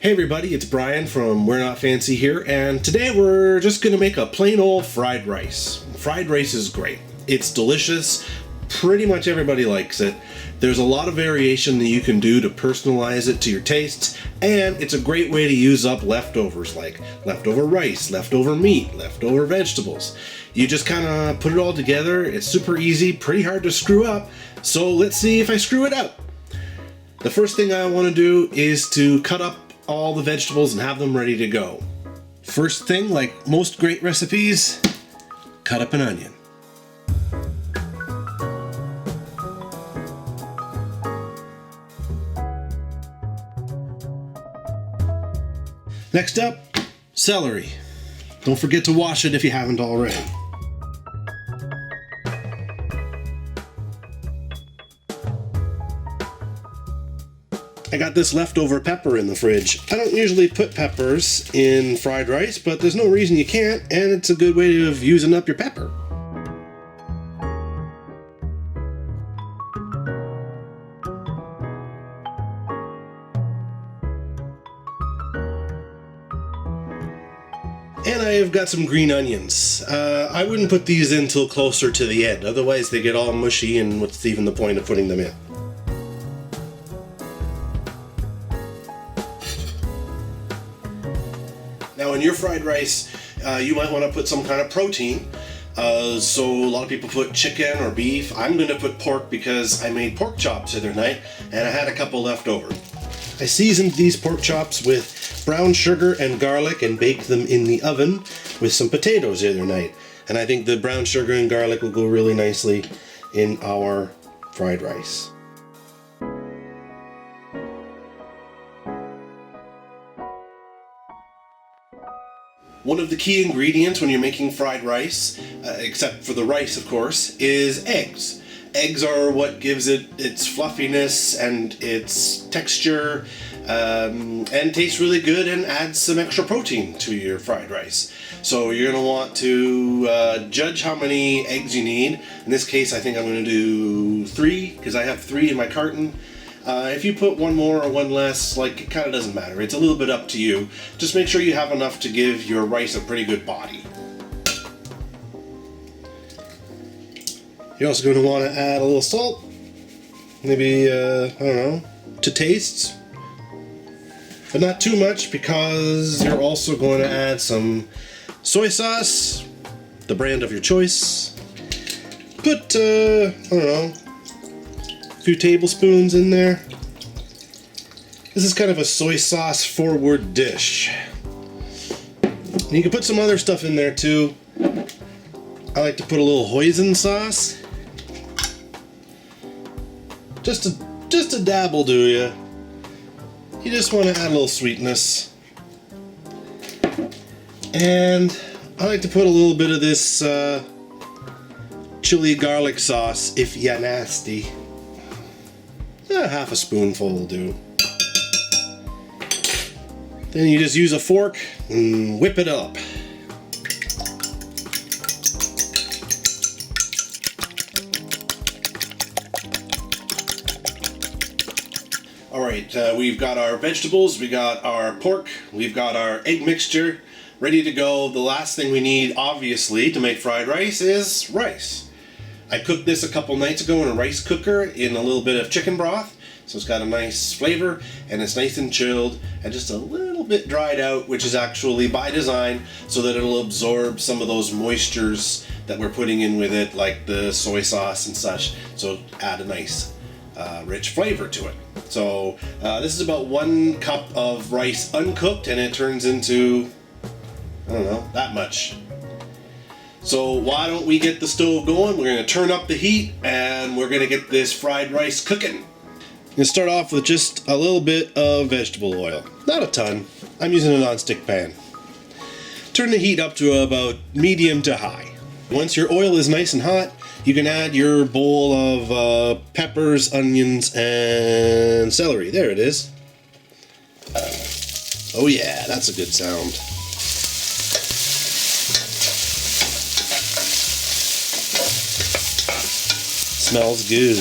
Hey everybody, it's Brian from We're Not Fancy here, and today we're just going to make a plain old fried rice. Fried rice is great. It's delicious. Pretty much everybody likes it. There's a lot of variation that you can do to personalize it to your tastes, and it's a great way to use up leftovers like leftover rice, leftover meat, leftover vegetables. You just kind of put it all together. It's super easy, pretty hard to screw up, so let's see if I screw it up. The first thing I want to do is to cut up all the vegetables and have them ready to go. First thing, like most great recipes, cut up an onion. Next up, celery. Don't forget to wash it if you haven't already. I got this leftover pepper in the fridge. I don't usually put peppers in fried rice, but there's no reason you can't, and it's a good way of using up your pepper. And I've got some green onions. I wouldn't put these in till closer to the end, otherwise they get all mushy, and what's even the point of putting them in? Now in your fried rice, you might want to put some kind of protein. So a lot of people put chicken or beef. I'm going to put pork because I made pork chops the other night and I had a couple left over. I seasoned these pork chops with brown sugar and garlic and baked them in the oven with some potatoes the other night. And I think the brown sugar and garlic will go really nicely in our fried rice. One of the key ingredients when you're making fried rice, except for the rice of course, is eggs. Eggs are what gives it its fluffiness and its texture, and tastes really good and adds some extra protein to your fried rice. So you're going to want to judge how many eggs you need. In this case I think I'm going to do 3 because I have 3 in my carton. If you put one more or one less, like, it kind of doesn't matter. It's a little bit up to you. Just make sure you have enough to give your rice a pretty good body. You're also going to want to add a little salt. Maybe, I don't know, to taste. But not too much because you're also going to add some soy sauce, the brand of your choice. Put, I don't know, a few tablespoons in there. This is kind of a soy sauce forward dish. And you can put some other stuff in there too. I like to put a little Hoisin sauce. Just a dab will do ya. You just want to add a little sweetness. And I like to put a little bit of this chili garlic sauce if ya nasty. Half a spoonful will do. Then you just use a fork and whip it up. Alright, we've got our vegetables, we got our pork, we've got our egg mixture ready to go. The last thing we need, obviously, to make fried rice is rice. I cooked this a couple nights ago in a rice cooker in a little bit of chicken broth, so it's got a nice flavor and it's nice and chilled and just a little bit dried out, which is actually by design so that it'll absorb some of those moistures that we're putting in with it, like the soy sauce and such, so add a nice rich flavor to it. So this is about 1 cup of rice uncooked and it turns into, I don't know, that much. So why don't we get the stove going? We're going to turn up the heat and we're going to get this fried rice cooking. I'm going to start off with just a little bit of vegetable oil. Not a ton. I'm using a non-stick pan. Turn the heat up to about medium to high. Once your oil is nice and hot, you can add your bowl of peppers, onions, and celery. There it is. Oh yeah, that's a good sound. Smells good.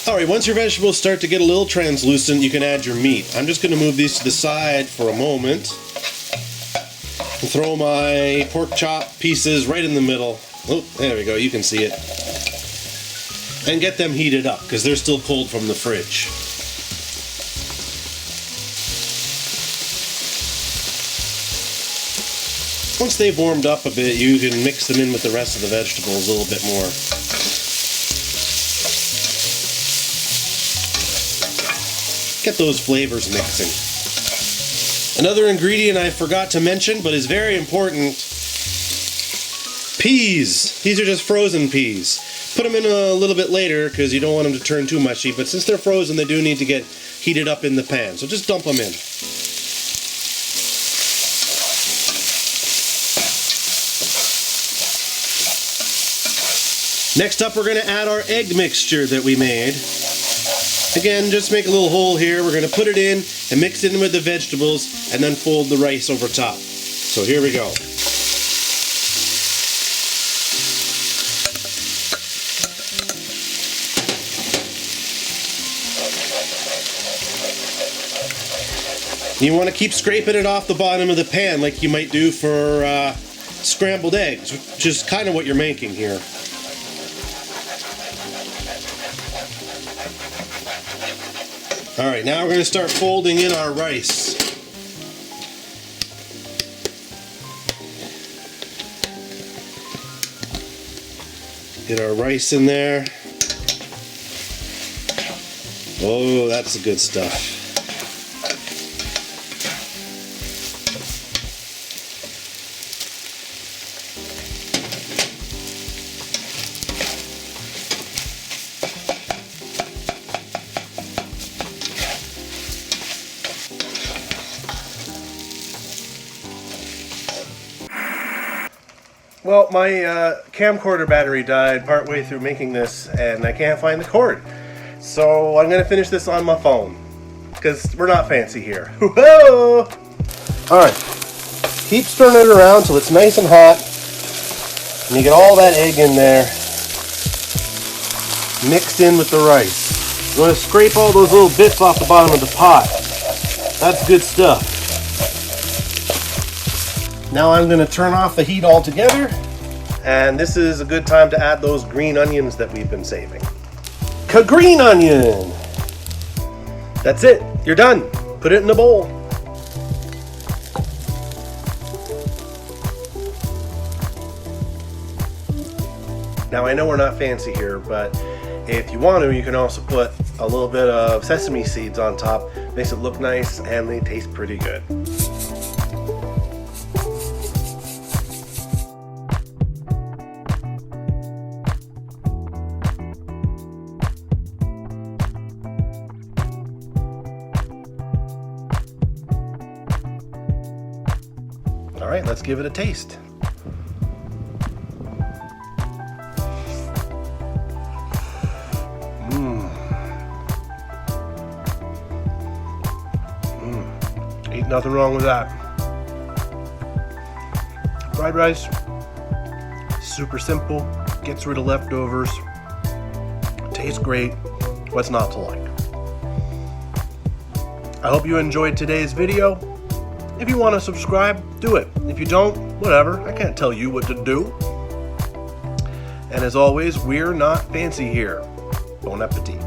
Alright, once your vegetables start to get a little translucent, you can add your meat. I'm just going to move these to the side for a moment. And throw my pork chop pieces right in the middle. Oh, there we go, you can see it. And get them heated up, because they're still cold from the fridge. Once they've warmed up a bit, you can mix them in with the rest of the vegetables a little bit more. Get those flavors mixing. Another ingredient I forgot to mention, but is very important, peas. These are just frozen peas. Put them in a little bit later because you don't want them to turn too mushy, but since they're frozen, they do need to get heated up in the pan. So just dump them in. Next up, we're going to add our egg mixture that we made. Again, just make a little hole here. We're going to put it in and mix it in with the vegetables and then fold the rice over top. So here we go. You want to keep scraping it off the bottom of the pan like you might do for scrambled eggs, which is kind of what you're making here. Alright, now we're going to start folding in our rice. Get our rice in there. Oh, that's the good stuff. Well, my camcorder battery died partway through making this, and I can't find the cord. So I'm going to finish this on my phone, because we're not fancy here. Whoa! Alright, keep stirring it around till it's nice and hot, and you get all that egg in there, mixed in with the rice. You want to scrape all those little bits off the bottom of the pot. That's good stuff. Now I'm going to turn off the heat altogether, and this is a good time to add those green onions that we've been saving. Green onion! That's it, you're done. Put it in a bowl. Now I know we're not fancy here, but if you want to, you can also put a little bit of sesame seeds on top. Makes it look nice and they taste pretty good. Alright, let's give it a taste. Ain't nothing wrong with that. Fried rice, super simple, gets rid of leftovers, tastes great. What's not to like? I hope you enjoyed today's video. If you want to subscribe, do it. If you don't, whatever. I can't tell you what to do. And as always, we're not fancy here. Bon appetit.